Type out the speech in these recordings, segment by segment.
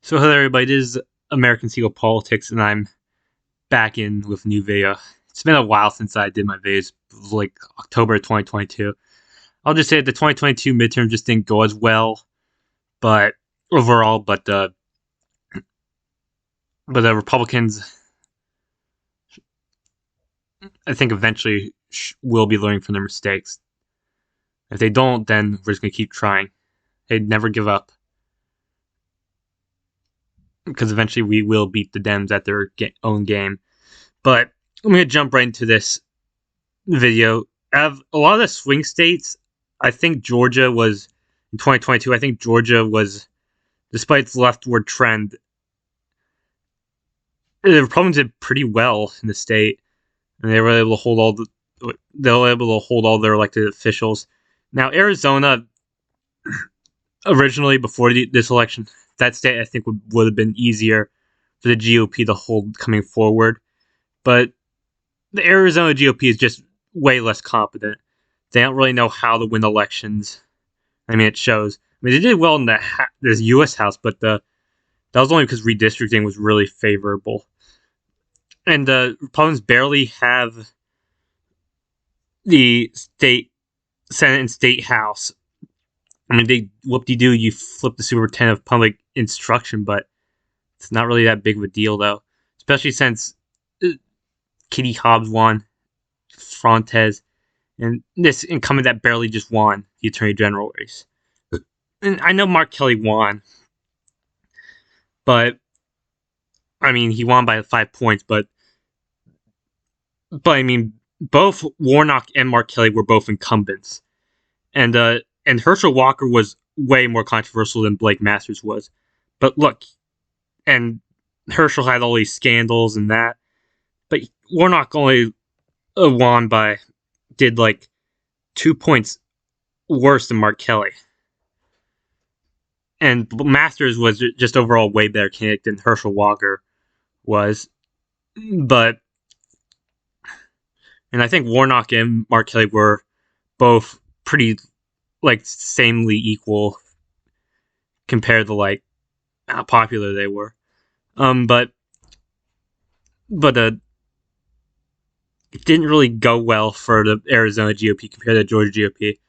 So hello everybody, this is American Seagull Politics, and I'm back in with a new video. It's been a while since I did my videos, it was like October 2022. I'll just say that the 2022 midterm just didn't go as well, but overall, the Republicans, I think eventually will be learning from their mistakes. If they don't, then we're just gonna keep trying. They'd never give up, because eventually we will beat the Dems at their own game. But I'm gonna jump right into this video. Of a lot of the swing states, I think Georgia was in 2022. I think Georgia was, despite its leftward trend, the Republicans did pretty well in the state, and they were able to hold all their elected officials. Now Arizona, originally before this election, that state I think would have been easier for the GOP to hold coming forward, but the Arizona GOP is just way less competent. They don't really know how to win elections. I mean, it shows. I mean, they did well in the U.S. House, but that was only because redistricting was really favorable. And the Republicans barely have the state Senate and state House. I mean, they whoop-de-doo, you flip the superintendent of public instruction, but it's not really that big of a deal, though. Especially since Katie Hobbs won, Frontes, and this incumbent that barely just won the Attorney General race. And I know Mark Kelly won, but I mean, he won by 5 points, but I mean, both Warnock and Mark Kelly were both incumbents, and Herschel Walker was way more controversial than Blake Masters was. But look, and Herschel had all these scandals and that, but Warnock only did like 2 points worse than Mark Kelly. And Masters was just overall way better candidate than Herschel Walker was. But, and I think Warnock and Mark Kelly were both pretty, like, samely equal compared to, like, how popular they were. But it didn't really go well for the Arizona GOP compared to the Georgia GOP.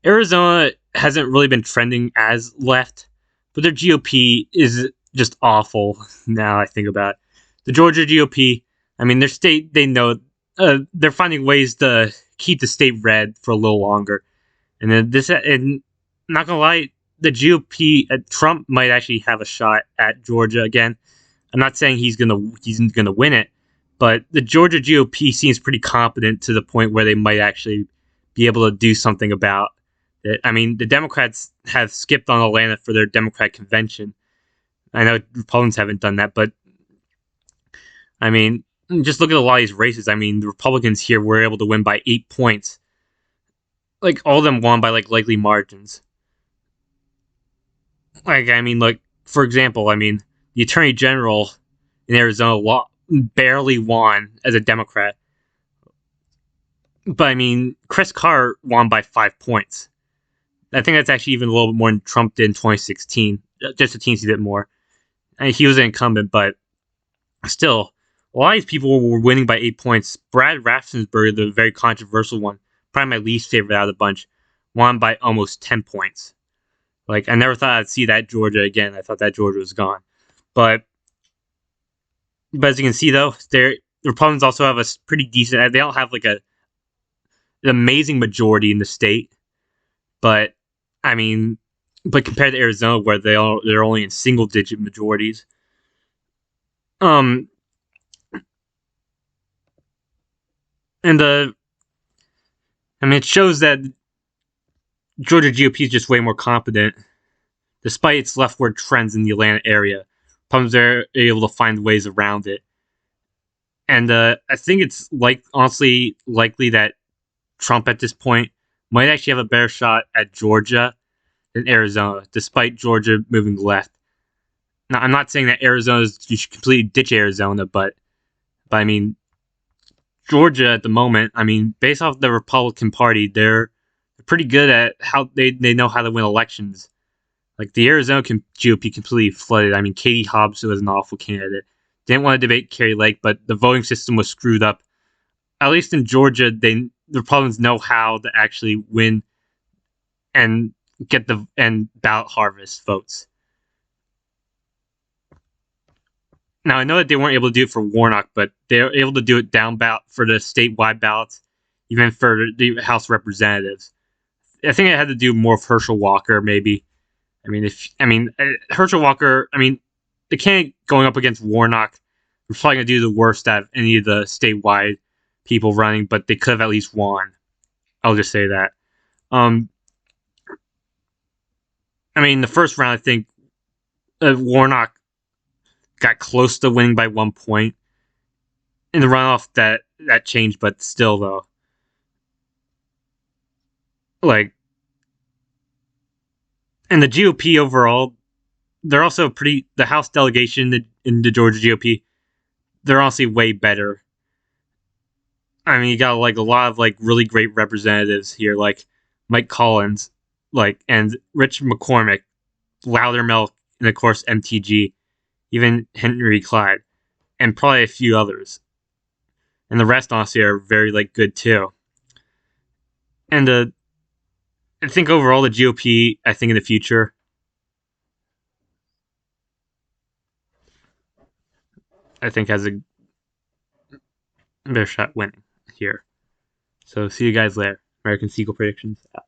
Arizona hasn't really been trending as left, but their GOP is just awful now I think about it. The Georgia GOP, I mean, their state, they know, they're finding ways to keep the state red for a little longer. And then and not gonna lie, the GOP, Trump might actually have a shot at Georgia again. I'm not saying he's gonna win it, but the Georgia GOP seems pretty competent to the point where they might actually be able to do something about it. I mean, the Democrats have skipped on Atlanta for their Democrat convention. I know Republicans haven't done that, but I mean, just look at a lot of these races. I mean, the Republicans here were able to win by 8 points. Like, all of them won by, like, likely margins. Like, I mean, like, for example, I mean, the Attorney General in Arizona barely won as a Democrat. But, I mean, Chris Carr won by 5 points. I think that's actually even a little bit more than Trump did in 2016. Just a teensy bit more. I mean, he was an incumbent, but still, a lot of these people were winning by 8 points. Brad Raffensperger, the very controversial one, probably my least favorite out of the bunch, won by almost 10 points. Like, I never thought I'd see that Georgia again. I thought that Georgia was gone. But as you can see, though, the Republicans also have a pretty decent. They don't have like an amazing majority in the state, but I mean, but compared to Arizona, where they're only in single-digit majorities, and I mean, it shows that Georgia GOP is just way more competent, despite its leftward trends in the Atlanta area. Republicans are able to find ways around it, and I think it's honestly likely that Trump at this point might actually have a better shot at Georgia than Arizona, despite Georgia moving left. Now, I'm not saying that you should completely ditch Arizona, but I mean, Georgia at the moment, I mean, based off the Republican Party, they're pretty good at how they know how to win elections. Like the Arizona GOP completely flooded. I mean, Katie Hobbs was an awful candidate. Didn't want to debate Carrie Lake, but the voting system was screwed up. At least in Georgia, the Republicans know how to actually win and get the and ballot harvest votes. Now I know that they weren't able to do it for Warnock, but they were able to do it down ballot for the statewide ballots, even for the House of Representatives. I think it had to do more with Herschel Walker, maybe. Herschel Walker. I mean, the candidate going up against Warnock was probably going to do the worst out of any of the statewide people running, but they could have at least won. I'll just say that. Um, I mean, the first round, I think Warnock got close to winning by 1 point. In the runoff, that changed, but still, though, like, and the GOP overall, they're also pretty. The House delegation in the Georgia GOP, they're honestly way better. I mean, you got like a lot of like really great representatives here, like Mike Collins, like and Rich McCormick, Loudermilk, and of course MTG, even Henry Clyde, and probably a few others. And the rest honestly are very like good too. And I think overall the GOP, I think in the future, I think has a better shot winning here. So see you guys later. American Sequel Predictions out.